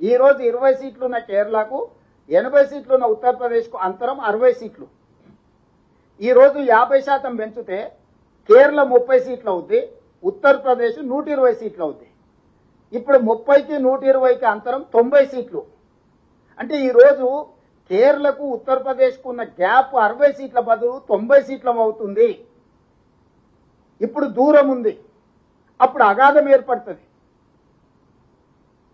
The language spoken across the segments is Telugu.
ఈరోజు 20 సీట్లు ఉన్న కేరళకు 80 సీట్లు ఉన్న ఉత్తరప్రదేశ్కు అంతరం 60 సీట్లు. ఈరోజు 50% పెంచితే కేరళ 30 సీట్లు అవుద్ది, ఉత్తరప్రదేశ్ 120 సీట్లు అవుద్ది. ఇప్పుడు 30కి 120కి అంతరం 90 సీట్లు. అంటే ఈరోజు కేరళకు ఉత్తరప్రదేశ్కు ఉన్న గ్యాప్ 60 సీట్ల బదులు 90 సీట్లం అవుతుంది. ఇప్పుడు దూరం ఉంది, అప్పుడు అగాధం ఏర్పడుతుంది.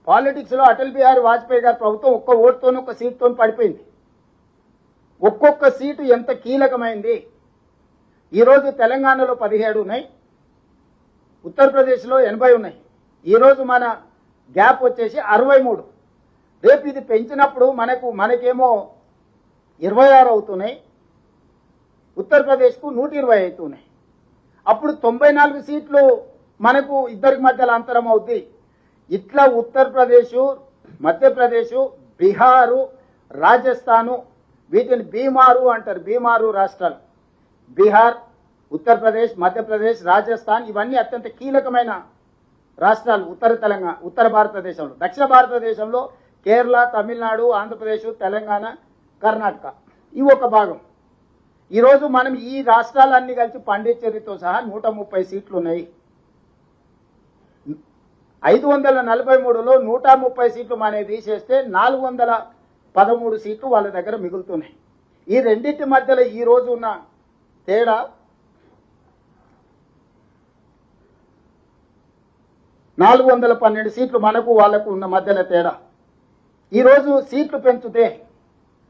పాలిటిక్స్లో అటల్ బిహారీ వాజ్పేయి గారి ప్రభుత్వం ఒక్క ఓటుతో ఒక సీట్తో పడిపోయింది. ఒక్కొక్క సీటు ఎంత కీలకమైంది. ఈరోజు తెలంగాణలో 17 ఉన్నాయి, ఉత్తరప్రదేశ్లో 80 ఉన్నాయి. ఈరోజు మన గ్యాప్ వచ్చేసి 63. రేపు ఇది పెంచినప్పుడు మనకేమో 26 అవుతున్నాయి, ఉత్తరప్రదేశ్కు 120 అవుతున్నాయి. అప్పుడు 94 సీట్లు మనకు ఇద్దరికి మధ్యలో అంతరం అవుద్ది. ఇట్లా ఉత్తరప్రదేశ్, మధ్యప్రదేశ్, బీహారు, రాజస్థాను, వీటిని బీమారు అంటారు. బీమారు రాష్ట్రాలు బీహార్, ఉత్తరప్రదేశ్, మధ్యప్రదేశ్, రాజస్థాన్ ఇవన్నీ అత్యంత కీలకమైన రాష్ట్రాలు ఉత్తర భారతదేశంలో. దక్షిణ భారతదేశంలో కేరళ, తమిళనాడు, ఆంధ్రప్రదేశ్, తెలంగాణ, కర్ణాటక ఇవి ఒక భాగం. ఈరోజు మనం ఈ రాష్ట్రాలన్నీ కలిసి పాండిచ్చేరితో సహా 130 సీట్లు ఉన్నాయి. 543లో 130 సీట్లు మనకి తీసేస్తే 413 సీట్లు వాళ్ళ దగ్గర మిగులుతున్నాయి. ఈ రెండింటి మధ్యలో ఈ రోజు ఉన్న తేడా 412 సీట్లు మనకు వాళ్లకు ఉన్న మధ్యలో తేడా. ఈరోజు సీట్లు పెంచితే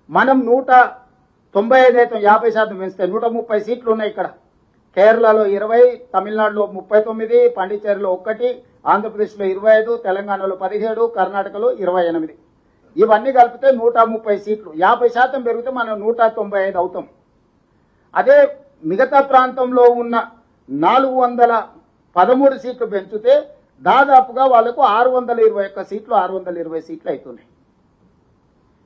మనం 195 అయితే 50% పెంచితే 130 సీట్లు ఉన్నాయి. ఇక్కడ కేరళలో 20, తమిళనాడులో 39, పాండిచ్చేరిలో 1, ఆంధ్రప్రదేశ్లో 25, తెలంగాణలో 17, కర్ణాటకలో 28. ఇవన్నీ కలిపితే 130 సీట్లు. 50% పెరిగితే మనం 195 అవుతాం. అదే మిగతా ప్రాంతంలో ఉన్న 413 సీట్లు పెంచితే దాదాపుగా వాళ్ళకు 621 సీట్లు, 620 సీట్లు అవుతున్నాయి.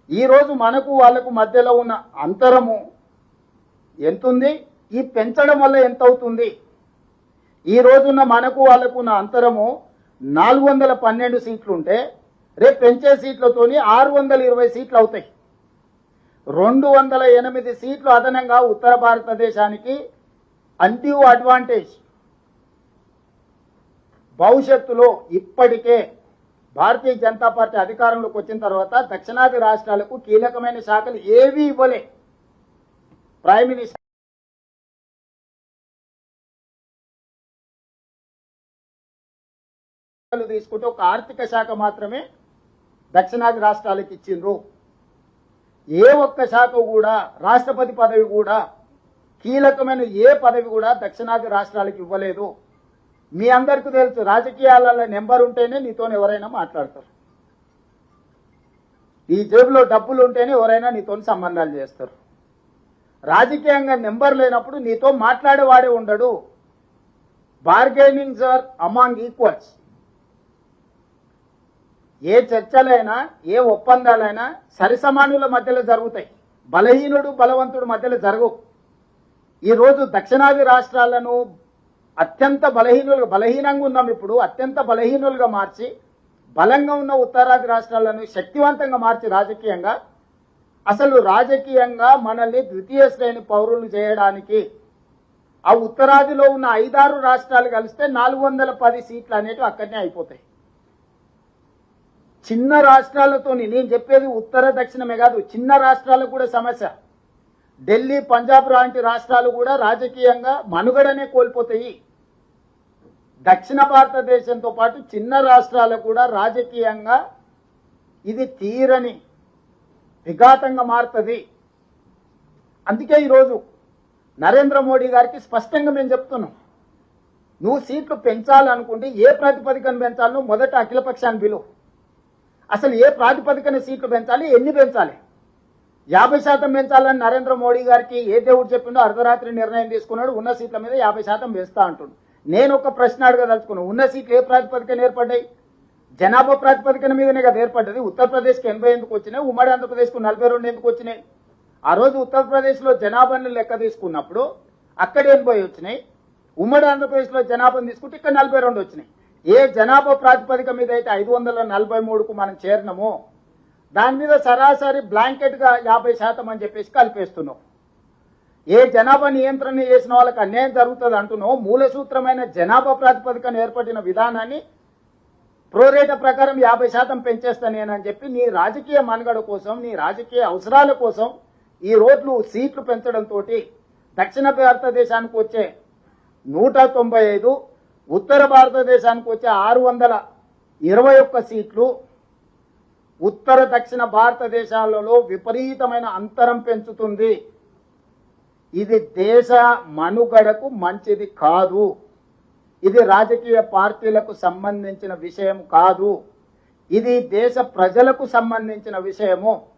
ఈరోజు మనకు వాళ్ళకు మధ్యలో ఉన్న అంతరము ఎంతుంది, ఈ పెంచడం వల్ల ఎంత అవుతుంది? ఈ రోజున్న మనకు వాళ్ళకు ఉన్న అంతరము 412 సీట్లు ఉంటే రేపు పెంచే సీట్లతోని 620 సీట్లు అవుతాయి. 208 సీట్లు అదనంగా ఉత్తర భారతదేశానికి అన్డ్యూ అడ్వాంటేజ్. భవిష్యత్తులో ఇప్పటికే భారతీయ జనతా పార్టీ అధికారంలోకి వచ్చిన తర్వాత దక్షిణాది రాష్ట్రాలకు కీలకమైన శాఖలు ఏవీ ఇవ్వలే. ప్రైమ్ మినిస్టర్ తీసుకుంటే ఒక ఆర్థిక శాఖ మాత్రమే దక్షిణాది రాష్ట్రాలకు ఇచ్చిండ్రు. ఏ ఒక్క శాఖ కూడా, రాష్ట్రపతి పదవి కూడా, కీలకమైన ఏ పదవి కూడా దక్షిణాది రాష్ట్రాలకు ఇవ్వలేదు. మీ అందరికీ తెలుసు, రాజకీయాలలో నెంబర్ ఉంటేనే నీతో ఎవరైనా మాట్లాడతారు. ఈ జేబులో డబ్బులు ఉంటేనే ఎవరైనా నీతో సంబంధాలు చేస్తారు. రాజకీయంగా నెంబర్ లేనప్పుడు నీతో మాట్లాడేవాడే ఉండడు. Bargainings are among equals. ఏ చర్చలైనా, ఏ ఒప్పందాలైనా సరిసమానుల మధ్యలో జరుగుతాయి. బలహీనుడు బలవంతుడు మధ్యలో జరగవు. ఈరోజు దక్షిణాది రాష్ట్రాలను అత్యంత బలహీనంగా ఉన్నాం. ఇప్పుడు అత్యంత బలహీనులుగా మార్చి బలంగా ఉన్న ఉత్తరాది రాష్ట్రాలను శక్తివంతంగా మార్చి రాజకీయంగా, అసలు రాజకీయంగా మనల్ని ద్వితీయ శ్రేణి పౌరులు చేయడానికి ఆ ఉత్తరాదిలో ఉన్న 5-6 రాష్ట్రాలు కలిస్తే 410 సీట్లు అనేవి అక్కడనే అయిపోతాయి. చిన్న రాష్ట్రాలతోని, నేను చెప్పేది ఉత్తర దక్షిణమే కాదు, చిన్న రాష్ట్రాలకు కూడా సమస్య. ఢిల్లీ, పంజాబ్ లాంటి రాష్ట్రాలు కూడా రాజకీయంగా మనుగడనే కోల్పోతాయి. దక్షిణ భారతదేశంతో పాటు చిన్న రాష్ట్రాలకు కూడా రాజకీయంగా ఇది తీరని విఘాతంగా మారుతుంది. అందుకే ఈరోజు నరేంద్ర మోడీ గారికి స్పష్టంగా మేము చెప్తున్నాం, నువ్వు సీట్లు పెంచాలనుకుంటే ఏ ప్రాతిపదికన పెంచాలో మొదట అఖిలపక్షాన్ని పిలువు. అసలు ఏ ప్రాతిపదికన సీట్లు పెంచాలి, ఎన్ని పెంచాలి? 50% పెంచాలని నరేంద్ర మోడీ గారికి ఏ దేవుడు చెప్పిండో అర్ధరాత్రి నిర్ణయం తీసుకున్నాడు. ఉన్న సీట్ల మీద 50% పెంచుతా అంటుండు. నేను ఒక ప్రశ్న అడగదలుచుకున్నాను, ఉన్న సీట్లు ఏ ప్రాతిపదికన ఏర్పడ్డాయి? జనాభా ప్రాతిపదికన మీదనే కదా ఏర్పడ్డది. ఉత్తరప్రదేశ్కి 80 ఎందుకు వచ్చినాయి, ఉమ్మడి ఆంధ్రప్రదేశ్కు 42 ఎందుకు వచ్చినాయి? ఆ రోజు ఉత్తరప్రదేశ్లో జనాభాను లెక్క తీసుకున్నప్పుడు అక్కడ 80 వచ్చినాయి, ఉమ్మడి ఆంధ్రప్రదేశ్లో జనాభాను తీసుకుంటే ఇక్కడ 42 వచ్చినాయి. ఏ జనాభా ప్రాతిపదిక మీద అయితే 543కు మనం చేరినామో దాని మీద సరాసరి బ్లాంకెట్గా 50% అని చెప్పేసి కలిపేస్తున్నాం. ఏ జనాభా నియంత్రణ చేసిన వాళ్ళకి అన్యాయం జరుగుతుంది అంటున్నావు, మూల సూత్రమైన జనాభా ప్రాతిపదికన ఏర్పడిన విధానాన్ని ప్రోరేట ప్రకారం 50% పెంచేస్తానేనని చెప్పి నీ రాజకీయ మనుగడ కోసం, నీ రాజకీయ అవసరాల కోసం ఈ రోడ్లు సీట్లు పెంచడంతో దక్షిణ భారతదేశానికి వచ్చే 195, ఉత్తర భారతదేశానికి వచ్చే 621 సీట్లు ఉత్తర దక్షిణ భారతదేశాలలో విపరీతమైన అంతరం పెంచుతుంది. ఇది దేశ మనుగడకు మంచిది కాదు. ఇది రాజకీయ పార్టీలకు సంబంధించిన విషయం కాదు. ఇది దేశ ప్రజలకు సంబంధించిన విషయము.